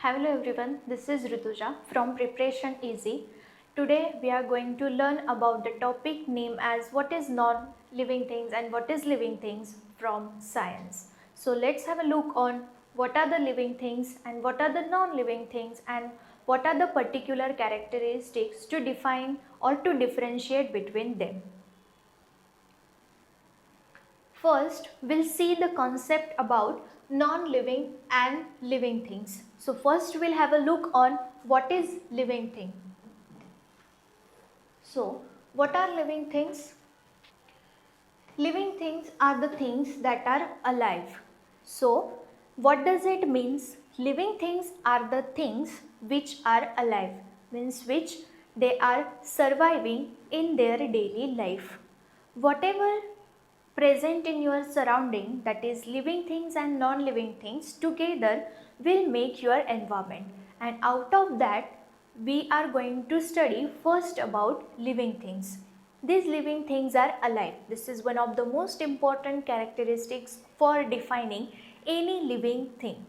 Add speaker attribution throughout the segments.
Speaker 1: Hello everyone, this is Rutuja from Preparation Easy. Today we are going to learn about the topic named as what is non-living things and what is living things from science. So let's have a look on what are the living things and what are the non-living things and what are the particular characteristics to define or to differentiate between them. First, we'll see the concept about non-living and living things. So first we'll have a look on what is living thing. So what are living things? Living things are the things that are alive. So what does it means? Living things are the things which are alive, means which they are surviving in their daily life. Whatever present in your surrounding, that is living things and non-living things together, will make your environment, and out of that we are going to study first about living things. These living things are alive. This is one of the most important characteristics for defining any living thing.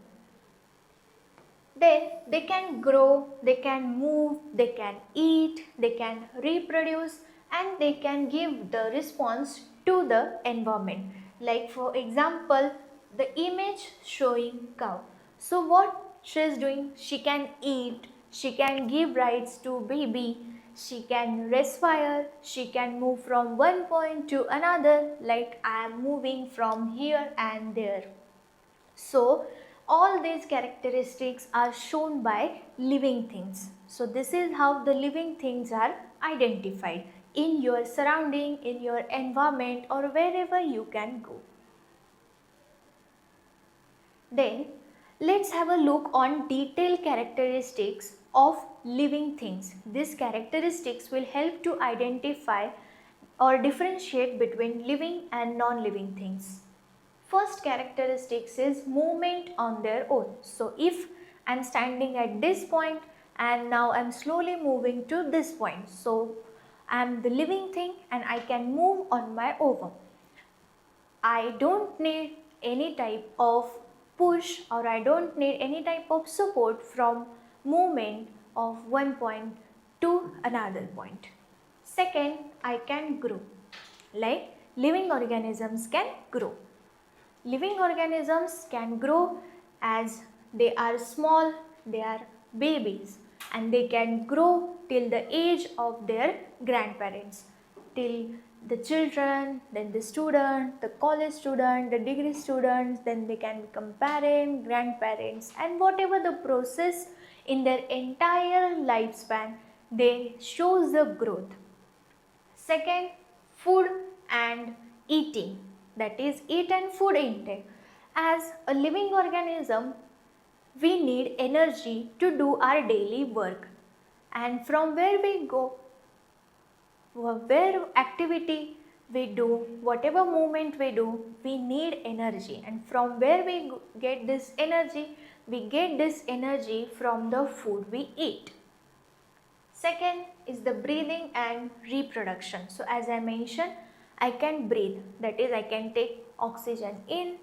Speaker 1: Then they can grow, they can move, they can eat, they can reproduce, and they can give the response to the environment. Like for example, the image showing cow. So what she is doing? She can eat, she can give rights to baby, she can respire, she can move from one point to another, like I am moving from here and there. So all these characteristics are shown by living things. So this is how the living things are identified in your surrounding, in your environment, or wherever you can go. Then let's have a look on detailed characteristics of living things. These characteristics will help to identify or differentiate between living and non-living things. First characteristics is movement on their own. So if I am standing at this point and now I am slowly moving to this point. So I am the living thing and I can move on my own. I don't need any type of push, or I don't need any type of support from movement of one point to another point. Second, I can grow. Like living organisms can grow. Living organisms can grow as they are small, they are babies, and they can grow till the age of their grandparents, till the children, then the student, the college student, the degree students, then they can become parents, grandparents, and whatever the process in their entire lifespan, they shows the growth. Second, food and eating, that is eat and food intake. As a living organism, we need energy to do our daily work, and from where we go, where activity we do, whatever movement we do, we need energy, and from where we get this energy? We get this energy from the food we eat. Second is the breathing and reproduction. So as I mentioned, I can breathe, that is I can take oxygen in,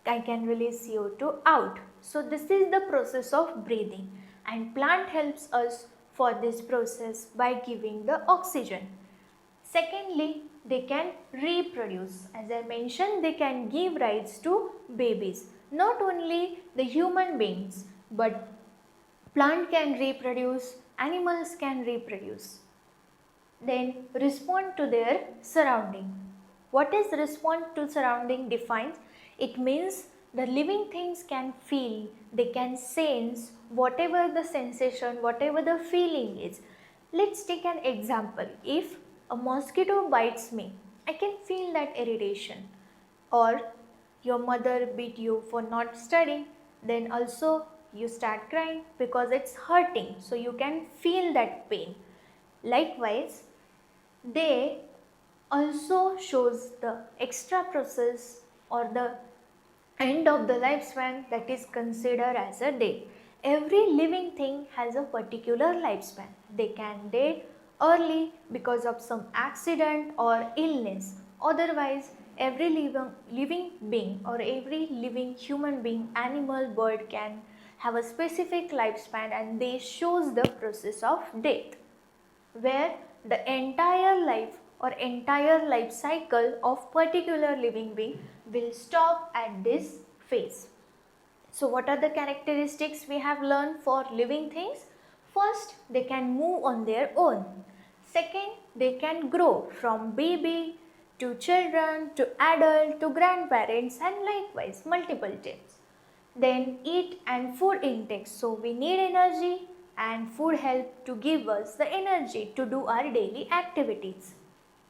Speaker 1: I can release CO2 out. So this is the process of breathing, and plant helps us for this process by giving the oxygen. Secondly, they can reproduce. As I mentioned, they can give rise to babies. Not only the human beings, but plant can reproduce, animals can reproduce. Then respond to their surrounding. What is respond to surrounding defines? It means the living things can feel, they can sense whatever the sensation, whatever the feeling is. Let's take an example. If a mosquito bites me, I can feel that irritation. Or your mother beat you for not studying, then also you start crying because it's hurting, so you can feel that pain. Likewise, they also shows the extra process or the end of the lifespan, that is considered as a day. Every living thing has a particular lifespan. They can die early because of some accident or illness. Otherwise, every living being or every living human being, animal, bird can have a specific lifespan and they shows the process of death, where the entire life or entire life cycle of particular living being will stop at this phase. So what are the characteristics we have learned for living things? First, they can move on their own. Second, they can grow from baby to children to adult to grandparents and likewise multiple times. Then eat and food intake. So we need energy and food help to give us the energy to do our daily activities.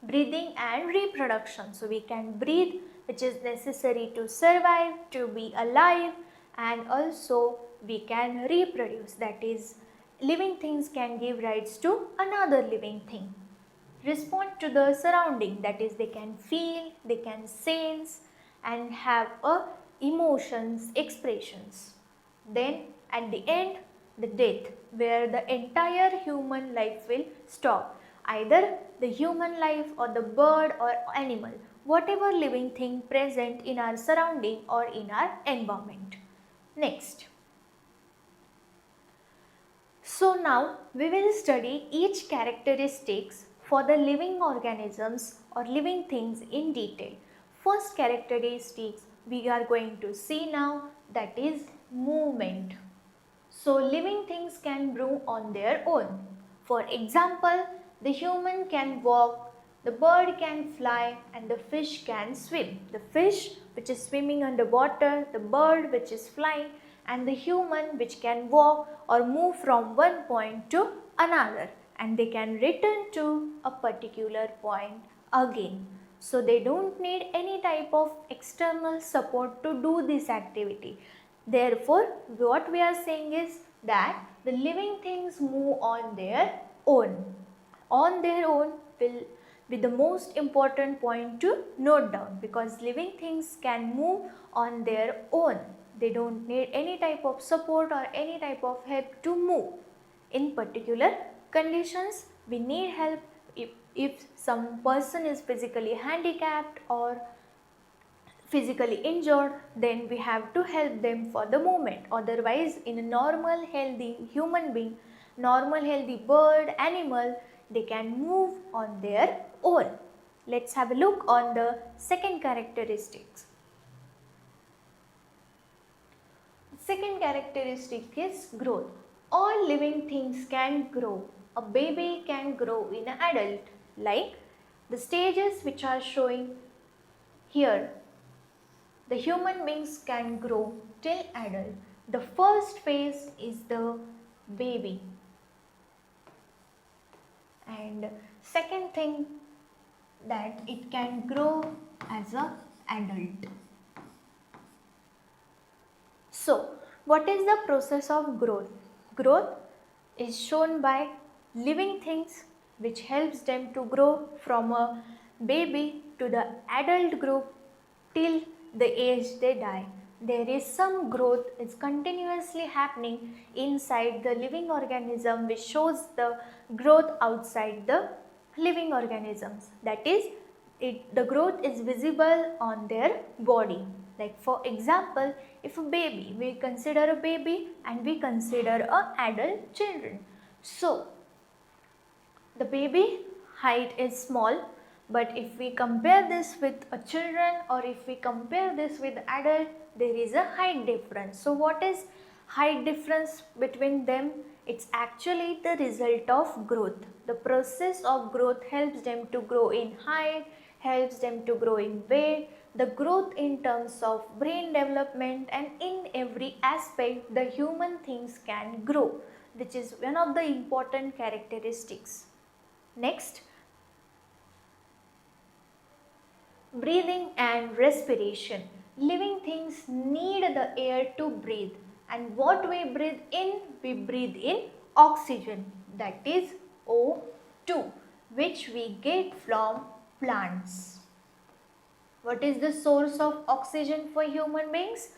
Speaker 1: Breathing and reproduction. So we can breathe, which is necessary to survive, to be alive, and also we can reproduce, that is living things can give rise to another living thing. Respond to the surrounding, that is they can feel, they can sense and have emotions, expressions. Then at the end, the death, where the entire human life will stop, either the human life or the bird or animal, whatever living thing present in our surrounding or in our environment. Next. So now we will study each characteristics for the living organisms or living things in detail. First characteristics we are going to see now, that is movement. So living things can move on their own. For example, the human can walk, the bird can fly and the fish can swim. The fish which is swimming underwater, the bird which is flying, and the human which can walk or move from one point to another, and they can return to a particular point again. So they don't need any type of external support to do this activity. Therefore, what we are saying is that the living things move on their own. On their own will be the most important point to note down, because living things can move on their own. They don't need any type of support or any type of help to move. In particular conditions, we need help if some person is physically handicapped or physically injured, then we have to help them for the movement. Otherwise, in a normal healthy human being, normal healthy bird, animal, they can move on their own. Let's have a look on the second characteristics. Second characteristic is growth. All living things can grow. A baby can grow in an adult, like the stages which are showing here. The human beings can grow till adult. The first phase is the baby. And second thing, that it can grow as an adult. So, what is the process of growth? Growth is shown by living things which helps them to grow from a baby to the adult group till the age they die. There is some growth is continuously happening inside the living organism, which shows the growth outside the living organisms. That is, the growth is visible on their body. Like for example, if a baby, we consider a baby and we consider adult children. So, the baby height is small, but if we compare this with a children or if we compare this with adult, there is a height difference. So what is height difference between them? It's actually the result of growth. The process of growth helps them to grow in height, helps them to grow in weight, the growth in terms of brain development, and in every aspect the human things can grow, which is one of the important characteristics. Next, breathing and respiration. Living things need the air to breathe, and what we breathe in, we breathe in oxygen, that is O2, which we get from plants. What is the source of oxygen for human beings?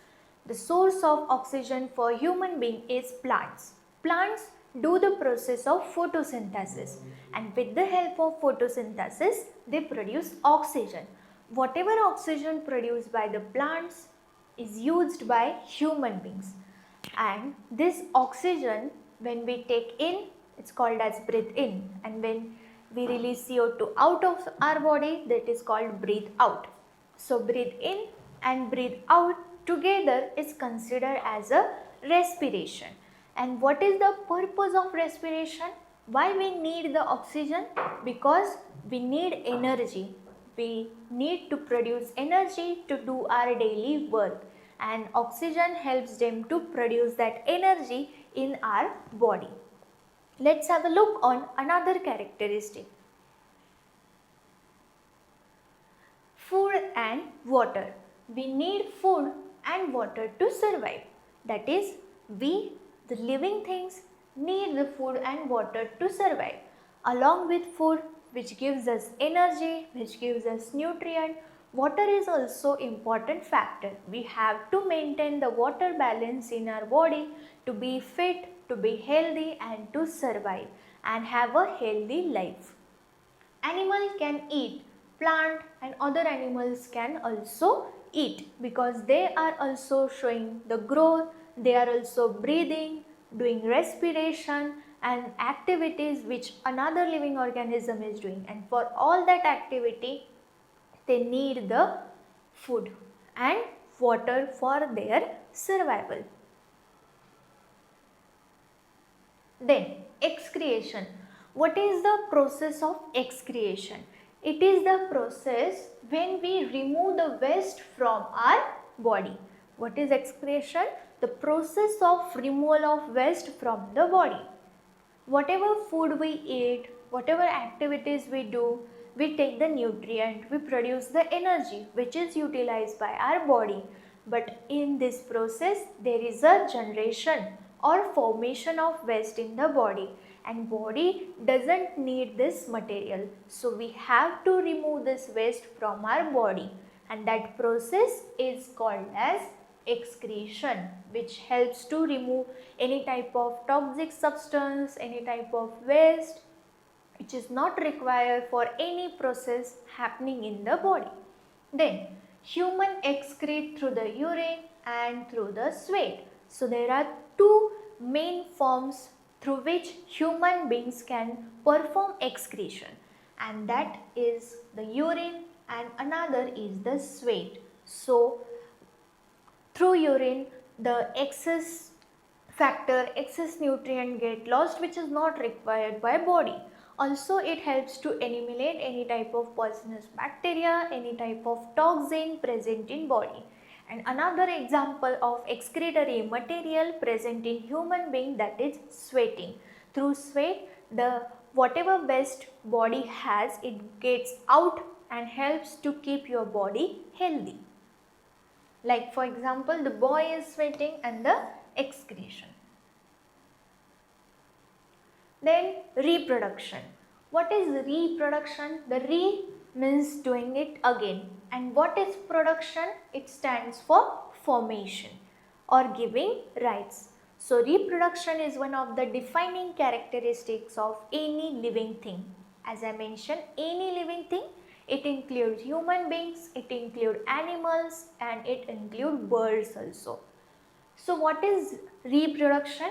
Speaker 1: The source of oxygen for human being is plants. Plants do the process of photosynthesis, and with the help of photosynthesis, they produce oxygen. Whatever oxygen produced by the plants is used by human beings. And this oxygen, when we take in, it's called as breathe in, and when we release CO2 out of our body, that is called breathe out. So breathe in and breathe out together is considered as a respiration. And what is the purpose of respiration? Why we need the oxygen? Because we need energy. We need to produce energy to do our daily work, and oxygen helps them to produce that energy in our body. Let's have a look on another characteristic. Food and water. We need food and water to survive. That is, we, the living things, need the food and water to survive. Along with food, which gives us energy, which gives us nutrient, water is also important factor. We have to maintain the water balance in our body to be fit, to be healthy, and to survive and have a healthy life. Animal can eat, plant and other animals can also eat, because they are also showing the growth, they are also breathing, doing respiration and activities which another living organism is doing, and for all that activity they need the food and water for their survival. Then excretion. What is the process of excretion? It is the process when we remove the waste from our body. What is excretion? The process of removal of waste from the body. Whatever food we eat, whatever activities we do, we take the nutrient, we produce the energy which is utilized by our body. But in this process, there is a generation or formation of waste in the body, and body doesn't need this material. So we have to remove this waste from our body, and that process is called as excretion, which helps to remove any type of toxic substance, any type of waste which is not required for any process happening in the body. Then human excrete through the urine and through the sweat. So there are two main forms through which human beings can perform excretion, and that is the urine and another is the sweat. So through urine, the excess factor, excess nutrient get lost which is not required by body. Also it helps to eliminate any type of poisonous bacteria, any type of toxin present in body. And another example of excretory material present in human being, that is sweating. Through sweat, the whatever waste body has, it gets out and helps to keep your body healthy. Like for example, the boy is sweating and the excretion. Then reproduction. What is reproduction? The re means doing it again, and what is production? It stands for formation or giving rise. So reproduction is one of the defining characteristics of any living thing. As I mentioned, any living thing, it includes human beings, it includes animals, and it includes birds also. So what is reproduction?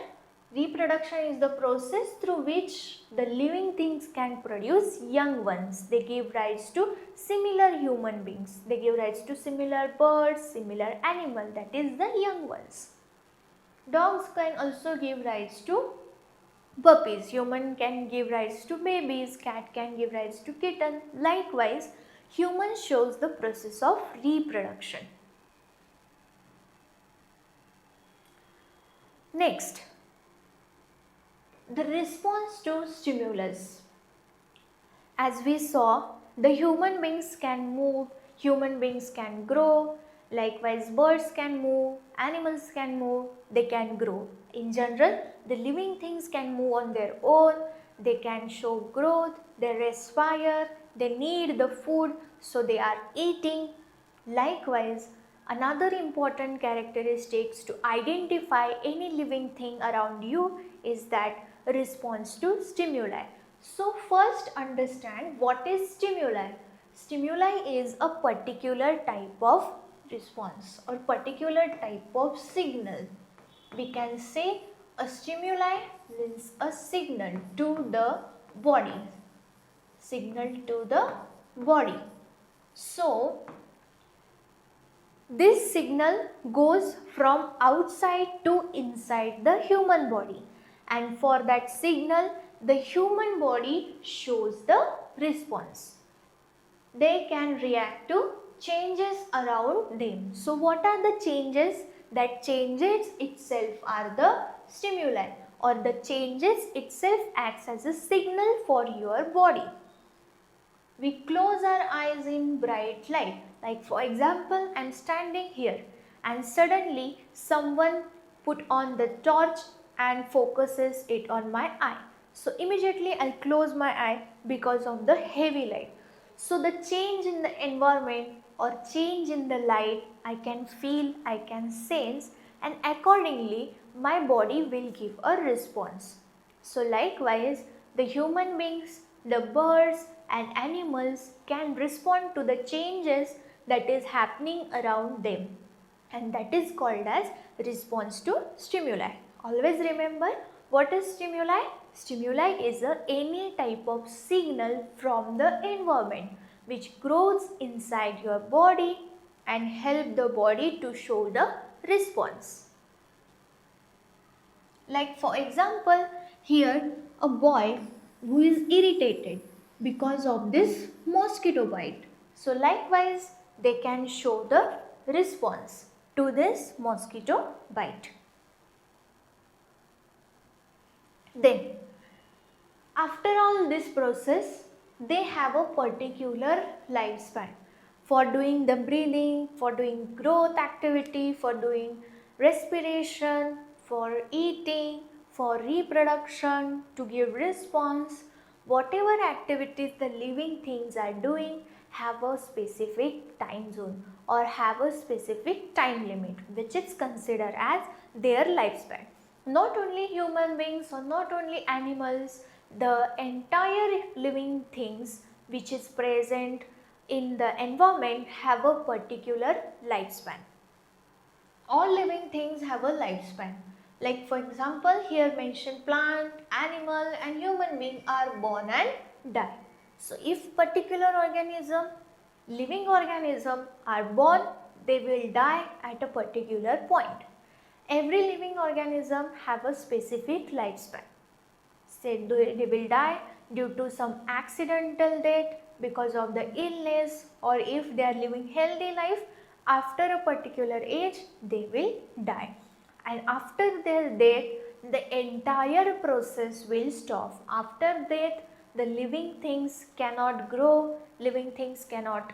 Speaker 1: Reproduction is the process through which the living things can produce young ones. They give rise to similar human beings. They give rise to similar birds, similar animal, that is the young ones. Dogs can also give rise to puppies. Human can give rise to babies. Cat can give rise to kitten. Likewise, human shows the process of reproduction. Next, the response to stimulus. As we saw, the human beings can move, human beings can grow, likewise birds can move, animals can move, they can grow. In general, the living things can move on their own, they can show growth, they respire, they need the food, so they are eating. Likewise, another important characteristics to identify any living thing around you is that response to stimuli. So first understand what is stimuli. Stimuli is a particular type of response or particular type of signal. We can say a stimuli means a signal to the body. Signal to the body. So, this signal goes from outside to inside the human body, and for that signal the human body shows the response. They can react to changes around them. So what are the changes? That changes itself are the stimuli, or the changes itself acts as a signal for your body. We close our eyes in bright light. Like for example, I am standing here and suddenly someone put on the torch and focuses it on my eye. So immediately I'll close my eye because of the heavy light. So the change in the environment or change in the light I can feel, I can sense, and accordingly my body will give a response. So likewise, the human beings, the birds and animals can respond to the changes that is happening around them, and that is called as response to stimuli. Always remember, what is stimuli? Stimuli is any type of signal from the environment which grows inside your body and help the body to show the response. Like for example, here a boy who is irritated because of this mosquito bite. So likewise, they can show the response to this mosquito bite. Then, after all this process, they have a particular lifespan for doing the breathing, for doing growth activity, for doing respiration, for eating, for reproduction, to give response. Whatever activities the living things are doing have a specific time zone or have a specific time limit, which is considered as their lifespan. Not only human beings or not only animals, the entire living things which is present in the environment have a particular lifespan. All living things have a lifespan. Like for example, here mentioned plant, animal and human being are born and die. So if particular organism, living organism are born, they will die at a particular point. Every living organism have a specific lifespan. Say they will die due to some accidental death because of the illness, or if they are living healthy life, after a particular age they will die. And after their death, the entire process will stop. After death, the living things cannot grow, living things cannot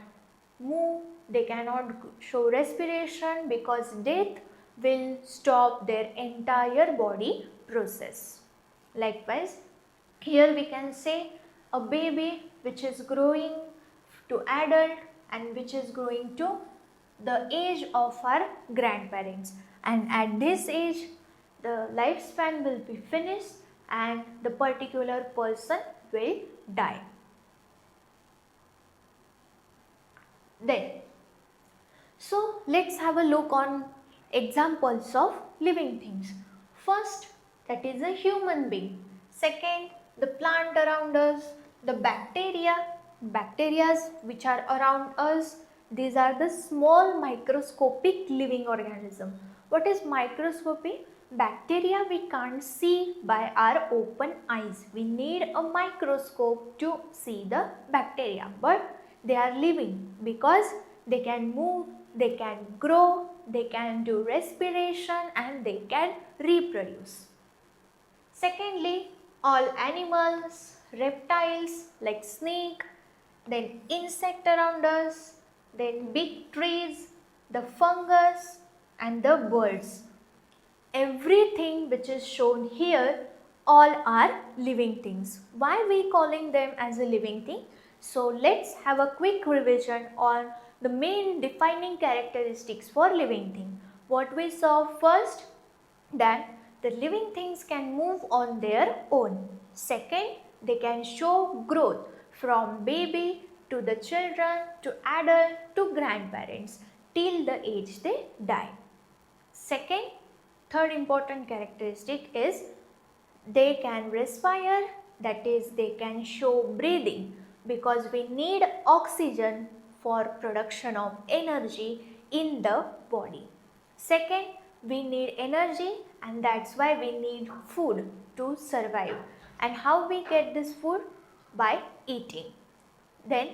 Speaker 1: move, they cannot show respiration because death will stop their entire body process. Likewise, here we can say a baby which is growing to adult and which is growing to the age of our grandparents, and at this age the lifespan will be finished and the particular person will die. Then, so let's have a look on examples of living things. First, that is a human being. Second, the plant around us, the bacteria which are around us. These are the small microscopic living organism. What is microscopy? Bacteria we can't see by our open eyes. We need a microscope to see the bacteria, but they are living because they can move, they can grow, they can do respiration and they can reproduce. Secondly, all animals, reptiles like snake, then insect around us, then big trees, the fungus and the birds. Everything which is shown here, all are living things. Why we calling them as a living thing? So let's have a quick revision on the main defining characteristics for living thing. What we saw first, that the living things can move on their own. Second, they can show growth from baby to the children to adult to grandparents till the age they die. Second, third important characteristic is they can respire, that is they can show breathing, because we need oxygen for production of energy in the body. Second, we need energy, and that's why we need food to survive. And how we get this food? By eating. Then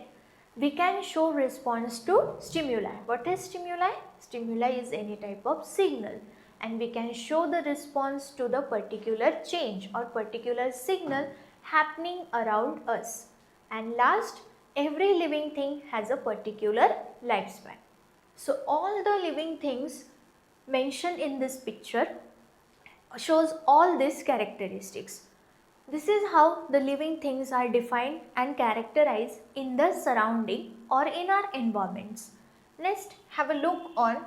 Speaker 1: we can show response to stimuli. What is stimuli? Stimuli is any type of signal, and we can show the response to the particular change or particular signal happening around us. And last, every living thing has a particular lifespan. So all the living things mentioned in this picture shows all these characteristics. This is how the living things are defined and characterized in the surrounding or in our environments. Next, have a look on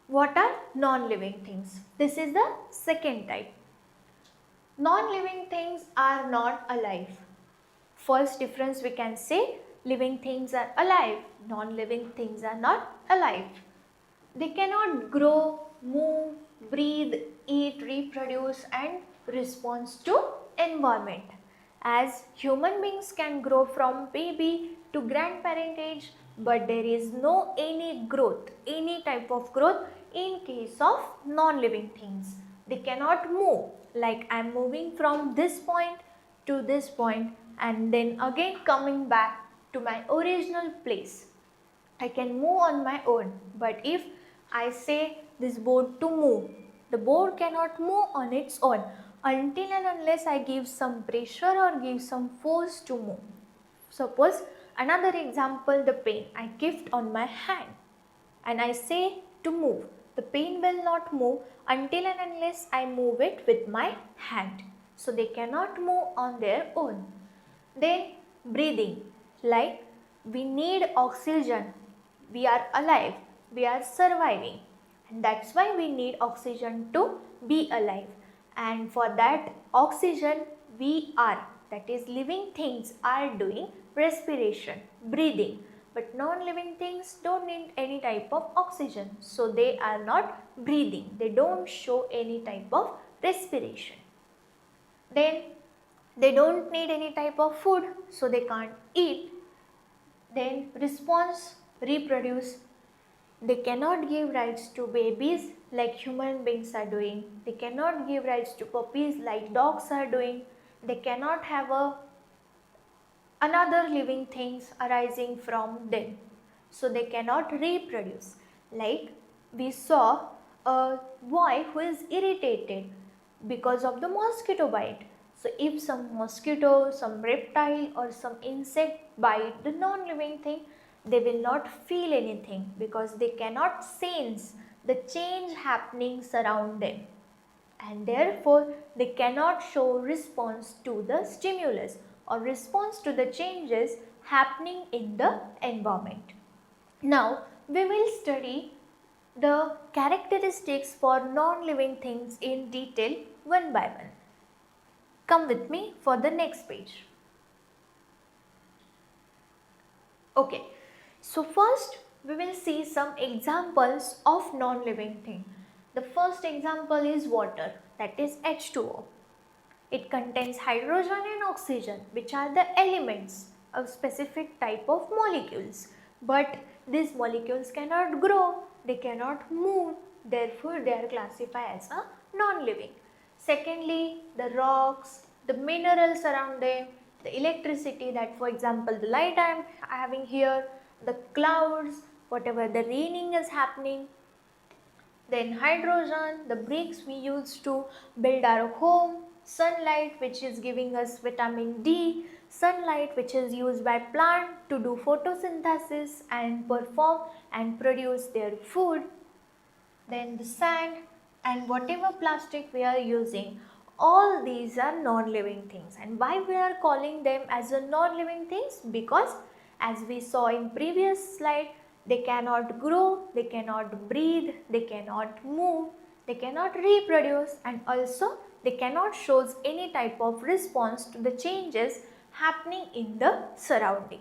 Speaker 1: what are non-living things. This is the second type. Non-living things are not alive. First difference we can say, living things are alive, non-living things are not alive. They cannot grow, move, breathe, eat, reproduce and respond to environment. As human beings can grow from baby to grandparent age, but there is no any growth, any type of growth in case of non-living things. They cannot move, like I am moving from this point to this point and then again coming back to my original place. I can move on my own, but if I say this board to move, the board cannot move on its own until and unless I give some pressure or give some force to move. Suppose another example, the pen I gift on my hand and I say to move. The pen will not move until and unless I move it with my hand. So they cannot move on their own. Then breathing, like we need oxygen, we are alive, we are surviving, and that's why we need oxygen to be alive. And for that oxygen we are, that is living things are doing respiration, breathing. But non-living things don't need any type of oxygen, so they are not breathing, they don't show any type of respiration. Then they don't need any type of food, so they can't eat. Then response, reproduce. They cannot give rights to babies like human beings are doing. They cannot give rights to puppies like dogs are doing. They cannot have another living things arising from them. So they cannot reproduce. Like we saw a boy who is irritated because of the mosquito bite. So if some mosquito, some reptile or some insect bite the non-living thing, they will not feel anything because they cannot sense the change happening around them, and therefore they cannot show response to the stimulus or response to the changes happening in the environment. Now we will study the characteristics for non-living things in detail one by one. Come with me for the next page. Okay, so first we will see some examples of non-living thing. The first example is water, that is H2O. It contains hydrogen and oxygen, which are the elements of specific type of molecules. But these molecules cannot grow, they cannot move, therefore they are classified as a non-living. Secondly, the rocks, the minerals around them, the electricity, that for example the light I am having here, the clouds, whatever the raining is happening. Then hydrogen, the bricks we use to build our home, sunlight which is giving us vitamin D, sunlight which is used by plant to do photosynthesis and perform and produce their food. Then the sand and whatever plastic we are using, all these are non-living things. And why we are calling them as a non-living things? Because as we saw in previous slide, they cannot grow, they cannot breathe, they cannot move, they cannot reproduce, and also they cannot show any type of response to the changes happening in the surrounding.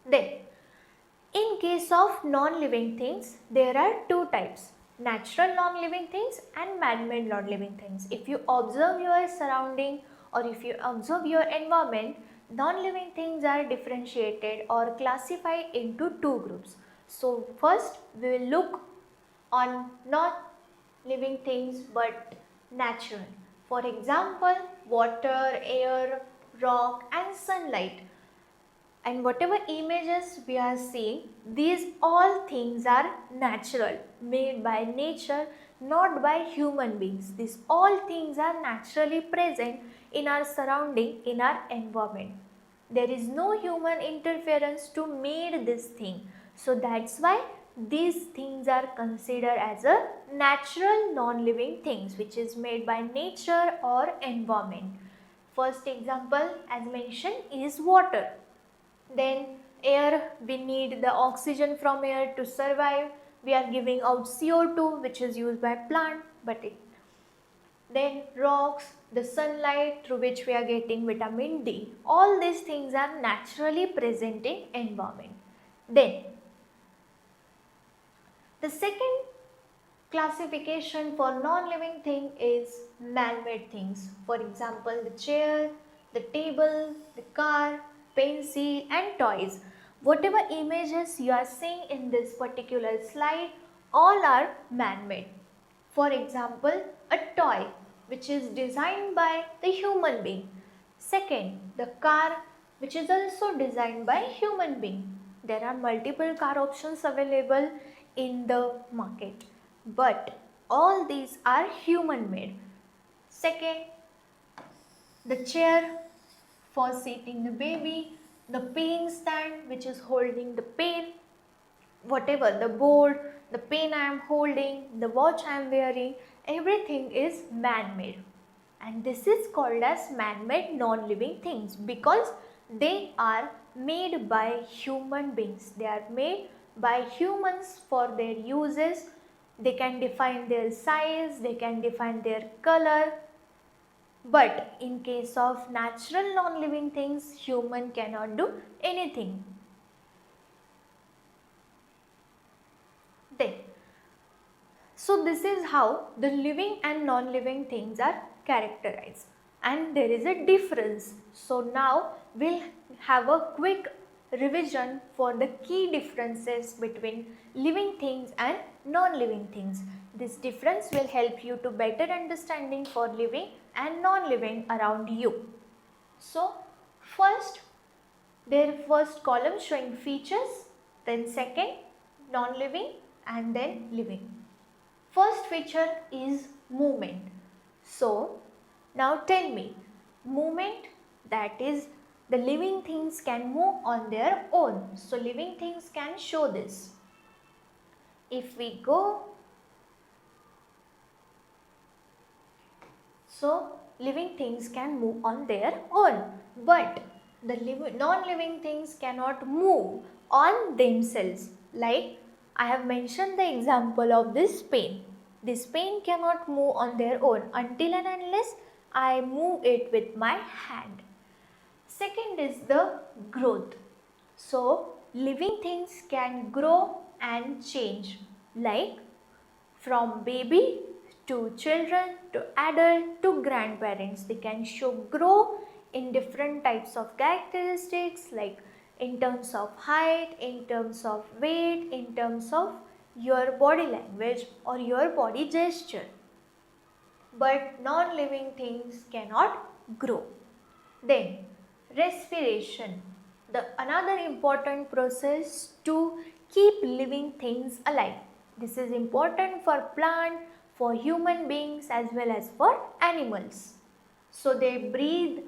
Speaker 1: Then, in case of non-living things, there are two types. natural non-living things and man-made non-living things. If you observe your surrounding or if you observe your environment, non-living things are differentiated or classified into two groups. So first we will look on not living things but natural. For example, water, air, rock and sunlight. And whatever images we are seeing, these all things are natural, made by nature, not by human beings. These all things are naturally present in our surrounding, in our environment. There is no human interference to make this thing. So that's why these things are considered as a natural non-living things which is made by nature or environment. First example as mentioned is water. Then air, we need the oxygen from air to survive. We are giving out CO2 which is used by plant, then rocks, the sunlight through which we are getting vitamin D. All these things are naturally present in environment. Then the second classification for non-living thing is man-made things. For example, the chair, the table, the car, pencil and toys. Whatever images you are seeing in this particular slide, all are man-made. For example, a toy which is designed by the human being. Second, the car which is also designed by human being. There are multiple car options available in the market, but all these are human made. Second, the chair for seating the baby, the pen stand which is holding the pen, whatever the board, the pen I am holding, the watch I am wearing, everything is man-made. And this is called as man-made non-living things because they are made by human beings. They are made by humans for their uses. They can define their size, they can define their color. But in case of natural non-living things, human cannot do anything. Then, so this is how the living and non-living things are characterized, and there is a difference. So now we'll have a quick revision for the key differences between living things and non-living things. This difference will help you to better understanding for living and non-living around you. So first, their first column showing features, then second non-living and then living. First feature is movement. So now tell me, movement, that is the living things can move on their own. So living things can show this. If we go, so living things can move on their own, but the non-living things cannot move on themselves. Like I have mentioned the example of this pen. This pen cannot move on their own until and unless I move it with my hand. Second is the growth. So living things can grow and change, like from baby to children to adult to grandparents. They can grow in different types of characteristics, like in terms of height, in terms of weight, in terms of your body language or your body gesture. But non-living things cannot grow. Then respiration, the another important process to keep living things alive. This is important for plant, for human beings as well as for animals. So they breathe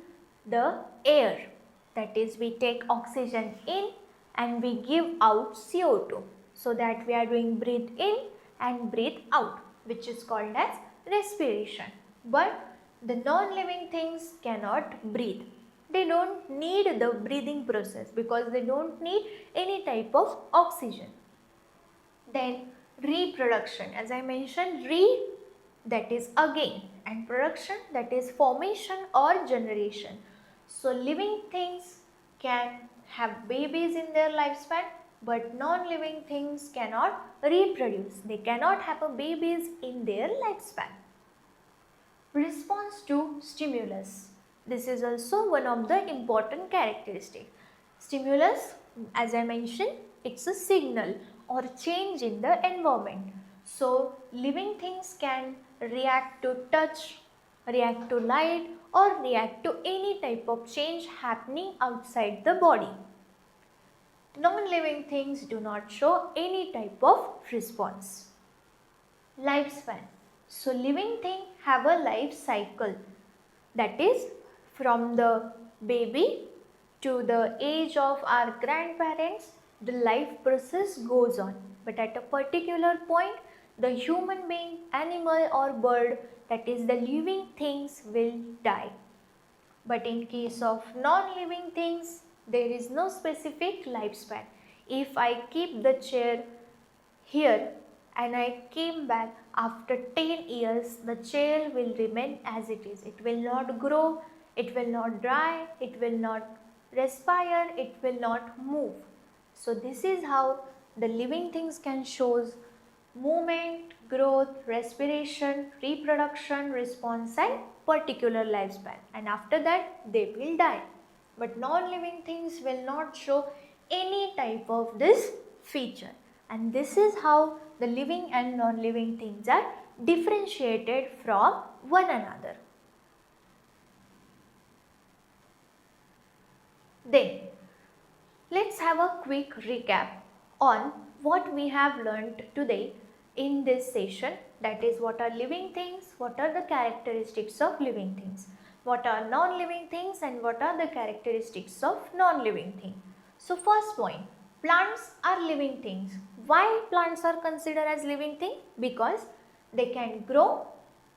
Speaker 1: the air, that is we take oxygen in and we give out CO2. So that we are doing breathe in and breathe out, which is called as respiration. But the non-living things cannot breathe. They don't need the breathing process because they don't need any type of oxygen. Then reproduction, as I mentioned, that is again, and production, that is formation or generation. So living things can have babies in their lifespan, but non-living things cannot reproduce. They cannot have a babies in their lifespan. Response to stimulus. This is also one of the important characteristics. Stimulus, as I mentioned, it's a signal or change in the environment. So, living things can react to touch, react to light, or react to any type of change happening outside the body. Non-living things do not show any type of response. Lifespan. So, living things have a life cycle, that is from the baby to the age of our grandparents, the life process goes on. But at a particular point, the human being, animal or bird, that is the living things, will die. But in case of non-living things, there is no specific lifespan. If I keep the chair here and I came back after 10 years, the chair will remain as it is. It will not grow, it will not dry, it will not respire, it will not move. So this is how the living things can show movement, growth, respiration, reproduction, response and particular lifespan, and after that they will die. But non-living things will not show any type of this feature, and this is how the living and non-living things are differentiated from one another. Then let's have a quick recap on what we have learned today in this session, that is what are living things, what are the characteristics of living things, what are non-living things and what are the characteristics of non-living things. So first point, plants are living things. Why plants are considered as living thing? Because they can grow,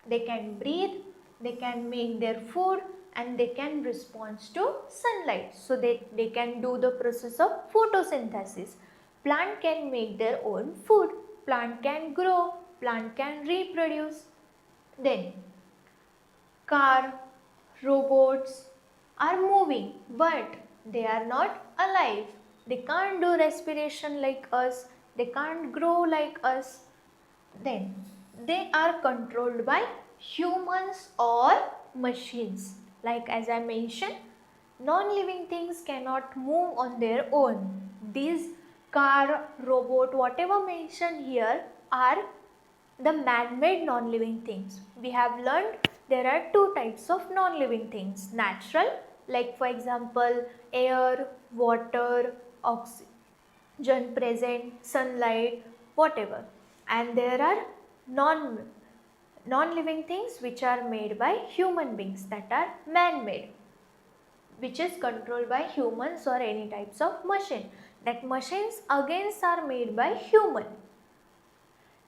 Speaker 1: they can breathe, they can make their food and they can respond to sunlight. So they can do the process of photosynthesis. Plant can make their own food, plant can grow, plant can reproduce. Then car, robots are moving but they are not alive. They can't do respiration like us, they can't grow like us. Then they are controlled by humans or machines. Like as I mentioned, non-living things cannot move on their own. These car, robot, whatever mentioned here are the man-made non-living things. We have learned there are two types of non-living things. Natural, like for example air, water, oxygen present, sunlight, whatever. And there are non-living things which are made by human beings, that are man-made, which is controlled by humans or any types of machine. That machines again are made by human.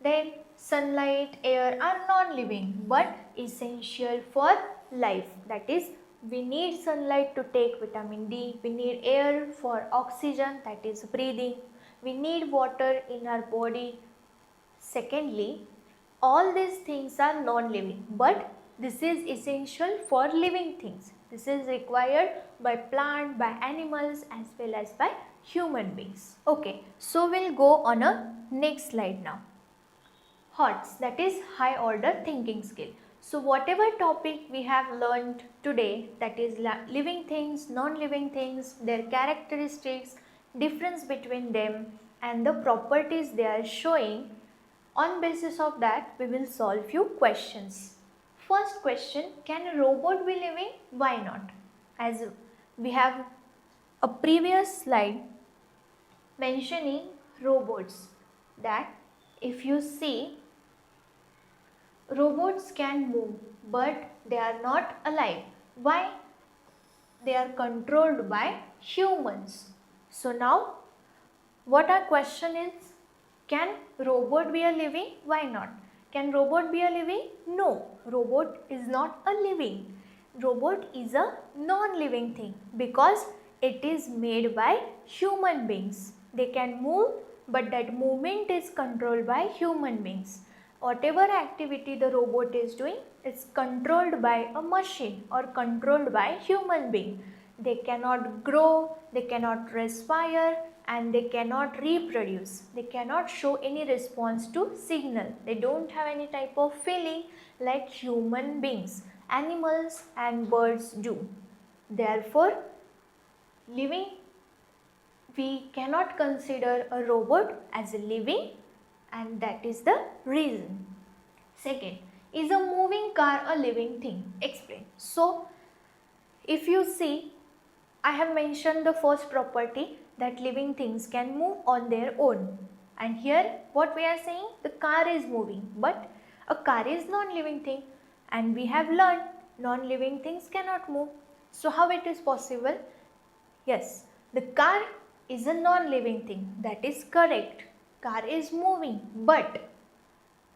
Speaker 1: Then sunlight, air are non-living but essential for life. That is, we need sunlight to take vitamin D, we need air for oxygen, that is breathing, we need water in our body. Secondly, all these things are non-living but this is essential for living things. This is required by plant, by animals as well as by human beings. Okay, so we'll go on a next slide now. HOTS, that is high order thinking skill. So whatever topic we have learned today, that is living things, non-living things, their characteristics, difference between them and the properties they are showing, on basis of that we will solve few questions. First question, can a robot be living? Why not? As we have a previous slide mentioning robots, that if you see, robots can move but they are not alive. Why? They are controlled by humans. So now what our question is, can robot be a living? Why not? Can robot be a living? No, robot is not a living. Robot is a non-living thing because it is made by human beings. They can move but that movement is controlled by human beings. Whatever activity the robot is doing is controlled by a machine or controlled by human being. They cannot grow, they cannot respire, and they cannot reproduce. They cannot show any response to signal. They don't have any type of feeling like human beings, animals and birds do. Therefore, living, we cannot consider a robot as a living, and that is the reason. Second, is a moving car a living thing? Explain. So, if you see, I have mentioned the first property that living things can move on their own. And here what we are saying, the car is moving, but a car is non-living thing, and we have learned non-living things cannot move. So how it is possible? Yes, the car is a non-living thing. That is correct. Car is moving, but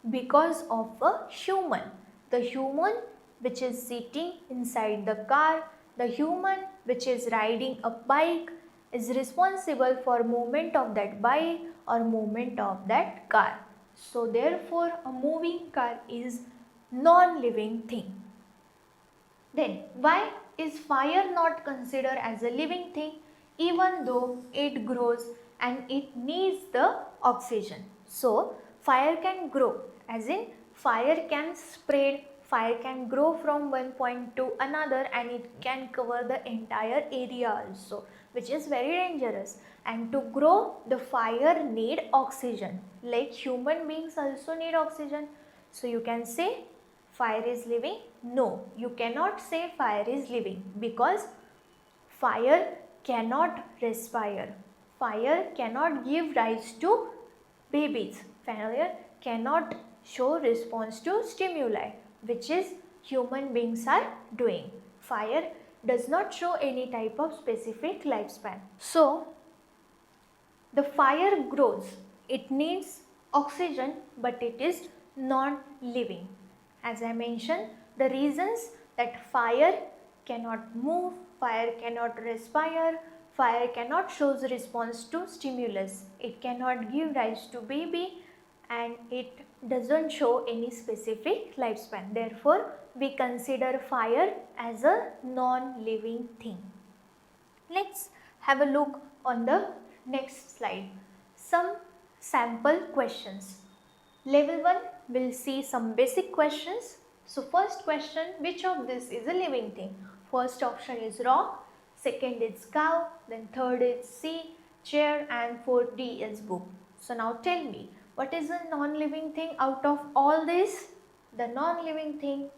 Speaker 1: because of a human. The human which is sitting inside the car, the human which is riding a bike is responsible for movement of that bike or movement of that car. So therefore a moving car is non-living thing. Then why is fire not considered as a living thing even though it grows and it needs the oxygen? So fire can grow, as in fire can spread, fire can grow from one point to another, and it can cover the entire area also, which is very dangerous. And to grow, the fire need oxygen, like human beings also need oxygen. So you can say fire is living? No, you cannot say fire is living, because fire cannot respire. Fire cannot give rise to babies. Fire cannot show response to stimuli, which is human beings are doing. Fire does not show any type of specific lifespan. So, the fire grows. It needs oxygen, but it is non-living. As I mentioned, the reasons that fire cannot move, fire cannot respire, fire cannot show response to stimulus, it cannot give rise to baby, and it doesn't show any specific lifespan. Therefore, we consider fire as a non-living thing. Let's have a look on the next slide. Some sample questions. Level 1 will see some basic questions. So first question, which of this is a living thing? First option is rock, second is cow, then third is sea, chair, and fourth D is book. So now tell me, what is a non-living thing out of all this? The non-living thing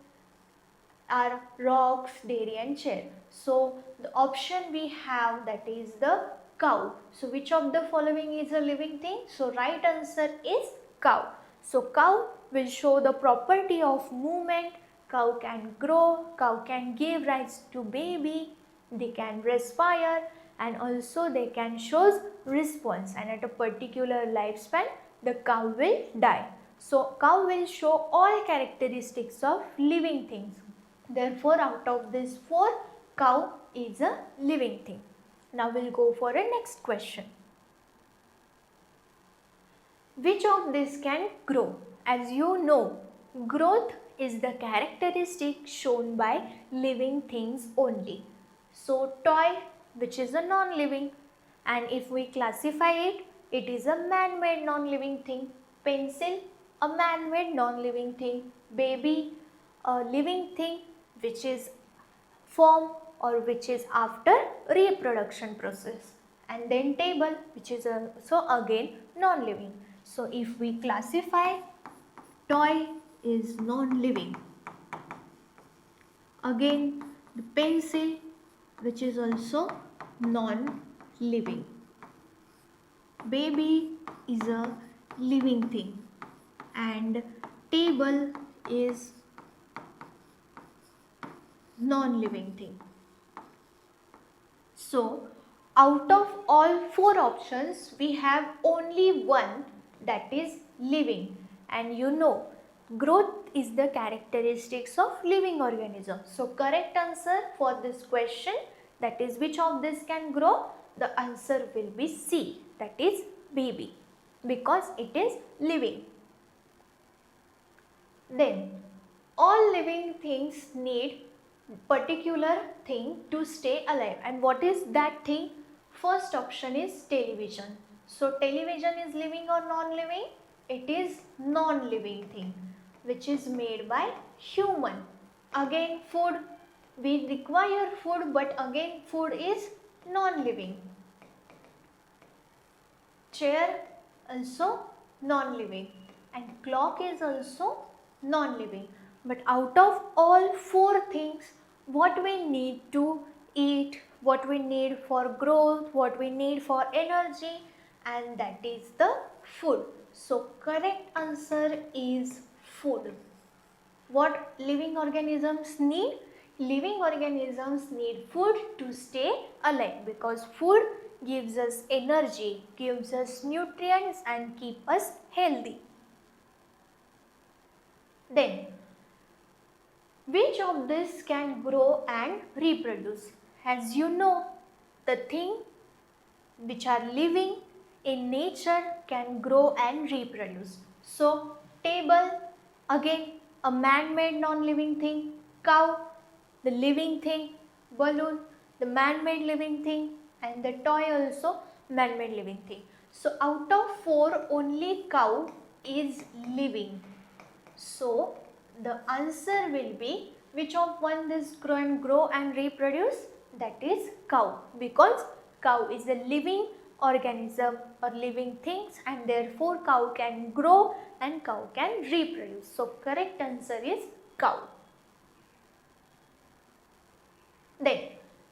Speaker 1: are rocks, dairy, and chair. So the option we have, that is the cow. So which of the following is a living thing? So right answer is cow. So cow will show the property of movement. Cow can grow, cow can give rise to baby, they can respire, and also they can show response, and at a particular lifespan the cow will die. So cow will show all characteristics of living things. Therefore, out of these four, cow is a living thing. Now we'll go for a next question. Which of these can grow? As you know, growth is the characteristic shown by living things only. So toy, which is a non-living, and if we classify it, it is a man-made non-living thing. Pencil, a man-made non-living thing. Baby, a living thing which is formed or which is after reproduction process. And then table, which is also again non-living. So if we classify, toy is non-living. Again the pencil, which is also non-living. Baby is a living thing, and table is non-living thing. So out of all four options, we have only one, that is living. And you know, growth is the characteristics of living organism. So correct answer for this question, that is which of this can grow, the answer will be C, that is baby, because it is living. Then all living things need particular thing to stay alive, and what is that thing? First option is television. So television is living or non-living? It is non-living thing which is made by human. Again food, we require food, but again food is non-living. Chair also non-living, and clock is also non-living. But out of all four things, what we need to eat, what we need for growth, what we need for energy, and that is the food. So correct answer is food. What living organisms need? Living organisms need food to stay alive, because food gives us energy, gives us nutrients and keep us healthy. Then, which of this can grow and reproduce? As you know, the thing which are living in nature can grow and reproduce. So, table, again a man-made non-living thing. Cow, the living thing. Balloon, the man-made living thing. And the toy also man-made living thing. So, out of four, only cow is living. So, the answer will be, which of one this grow and reproduce? That is cow, because cow is a living organism or living things, and therefore cow can grow and cow can reproduce. So correct answer is cow. Then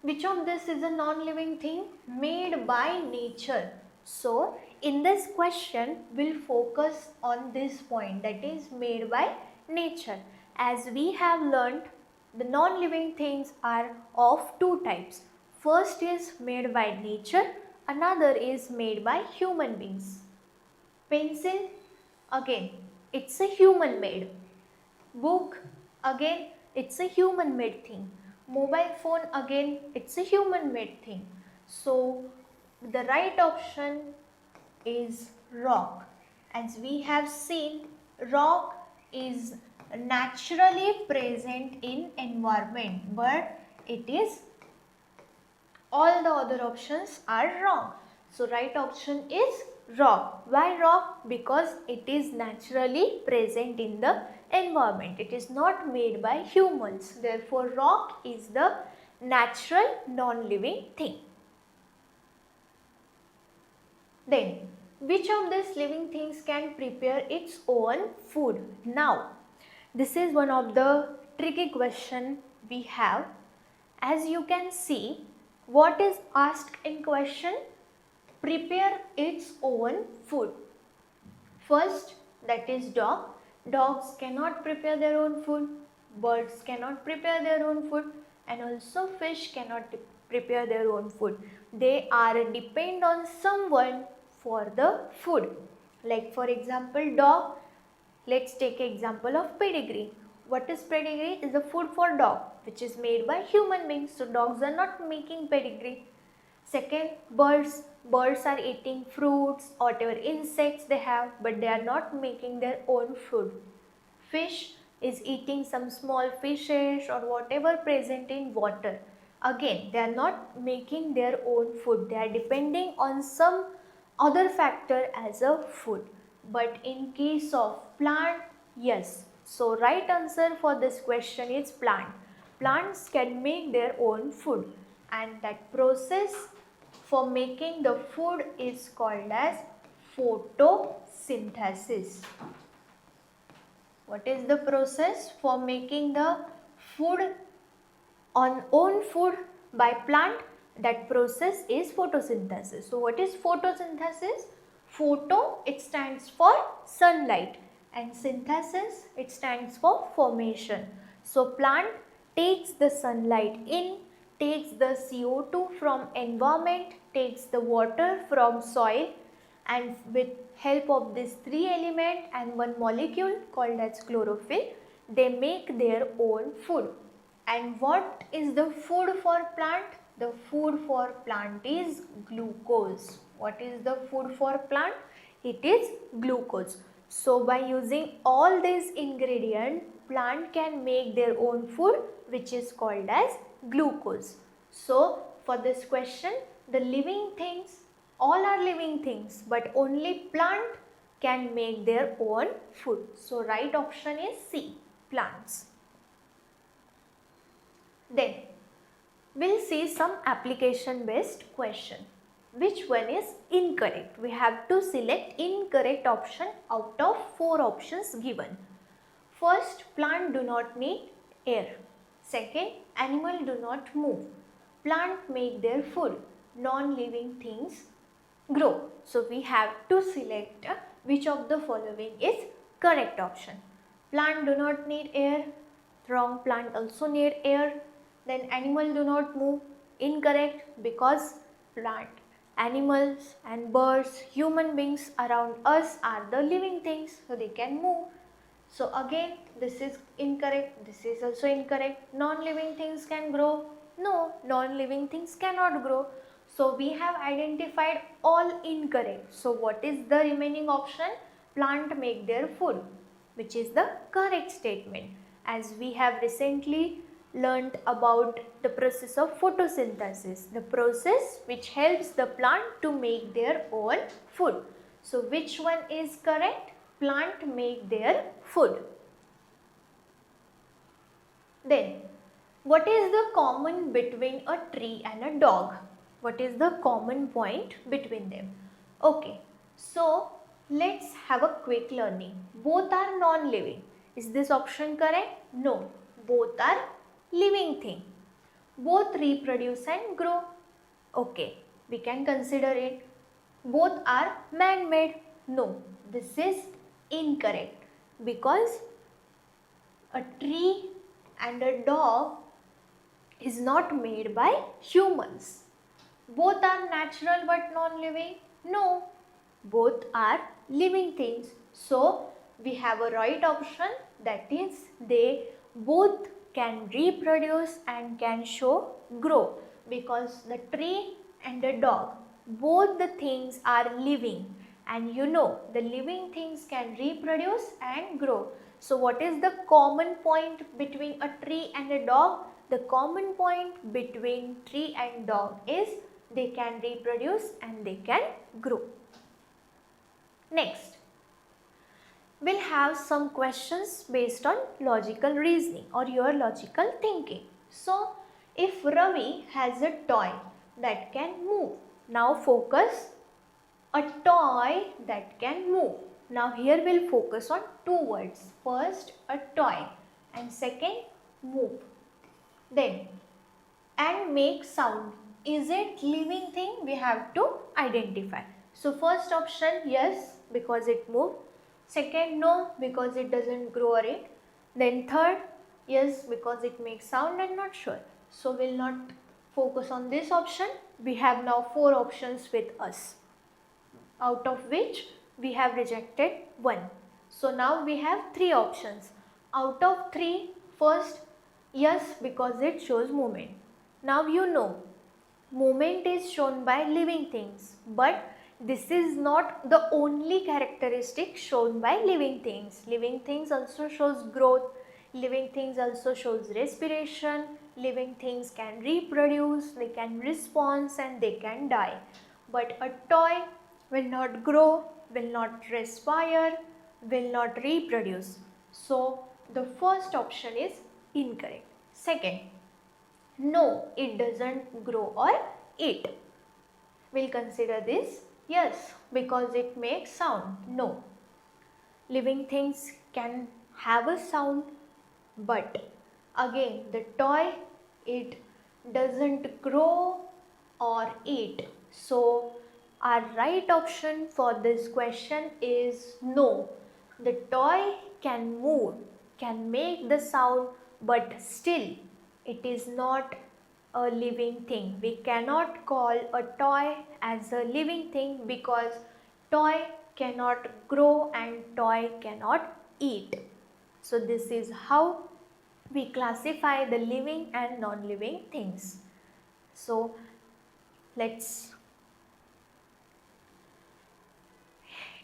Speaker 1: which of this is a non-living thing made by nature? So in this question we'll focus on this point, that is made by nature. As we have learnt, the non-living things are of two types. First is made by nature, another is made by human beings. Pencil, again it's a human made. Book, again it's a human made thing. Mobile phone, again it's a human made thing. So the right option is rock. As we have seen, rock is naturally present in environment, but it is, all the other options are wrong. So right option is rock. Why rock? Because it is naturally present in the environment. It is not made by humans. Therefore rock is the natural non-living thing. Then which of these living things can prepare its own food? Now this is one of the tricky question we have. As you can see, what is asked in question? Prepare its own food. First, that is dog. Dogs cannot prepare their own food. Birds cannot prepare their own food. And also fish cannot prepare their own food. They are depend on someone for the food. Like for example, dog. Let's take example of pedigree. What is pedigree? Is a food for dog, which is made by human beings. So dogs are not making pedigree. Second, birds. Birds are eating fruits, whatever insects they have, but they are not making their own food. Fish is eating some small fishes or whatever present in water. Again, they are not making their own food. They are depending on some other factor as a food. But in case of plant, yes. So right answer for this question is plant. Plants can make their own food, and that process for making the food is called as photosynthesis. What is the process for making the food on own food by plant? That process is photosynthesis. So what is photosynthesis? Photo, it stands for sunlight, and synthesis, it stands for formation. So plant takes the sunlight in, takes the CO2 from environment, takes the water from soil, and with help of these three elements and one molecule called as chlorophyll, they make their own food. And what is the food for plant? The food for plant is glucose. What is the food for plant? It is glucose. So by using all these ingredients, plant can make their own food, which is called as glucose. So for this question, The living things, all are living things, but only plant can make their own food. So right option is C, plants. Then we'll see some application based question. Which one is incorrect? We have to select incorrect option out of 4 options given. First, plant do not need air. Second, animal do not move. Plant make their food. Non-living things grow. So we have to select which of the following is correct option. Plant do not need air. Wrong, plant also need air. Then animal do not move. Incorrect, because plant, animals and birds, human beings around us are the living things, so they can move. So again this is incorrect, this is also incorrect. Non-living things can grow? No, non-living things cannot grow. So we have identified all incorrect. So what is the remaining option? Plant make their food, which is the correct statement. As we have recently learnt about the process of photosynthesis, the process which helps the plant to make their own food. So which one is correct? Plant make their food. Then what is the common between a tree and a dog? What is the common point between them? Okay, so let's have a quick learning. Both are non-living. Is this option correct? No, both are living thing. Both reproduce and grow. Okay, we can consider it. Both are man-made. No, this is incorrect, because a tree and a dog is not made by humans. Both are natural but non-living? No, both are living things. So we have a right option, that is they both can reproduce and can show grow, because the tree and the dog, both the things are living, and you know the living things can reproduce and grow. So what is the common point between a tree and a dog? The common point between tree and dog is they can reproduce and they can grow. Next, we'll have some questions based on logical reasoning or your logical thinking. So, if Ravi has a toy that can move, now focus a toy that can move. Now here we'll focus on 2 words. First, a toy, and second, move. Then, and make sound. Is it living thing? We have to identify. So first option, yes, because it moves. Second, no, because it doesn't grow or eat. Then third, yes, because it makes sound, and not sure. So we'll not focus on this option. We have now 4 options with us, out of which we have rejected 1. So now we have 3 options. Out of 3, first, yes, because it shows movement. Now you know, movement is shown by living things, but this is not the only characteristic shown by living things. Living things also shows growth, living things also shows respiration, living things can reproduce, they can respond, and they can die. But a toy will not grow, will not respire, will not reproduce. So the first option is incorrect. Second, no, it doesn't grow or eat. We'll consider this. Yes, because it makes sound. No. Living things can have a sound, but again the toy, it doesn't grow or eat. So our right option for this question is no. The toy can move, can make the sound, but still it is not a living thing. We cannot call a toy as a living thing, because toy cannot grow and toy cannot eat. So this is how we classify the living and non-living things. So let's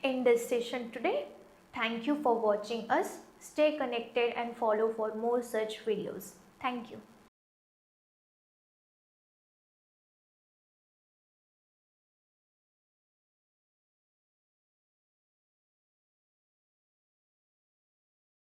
Speaker 1: end this session today. Thank you for watching us. Stay connected and follow for more such videos. Thank you.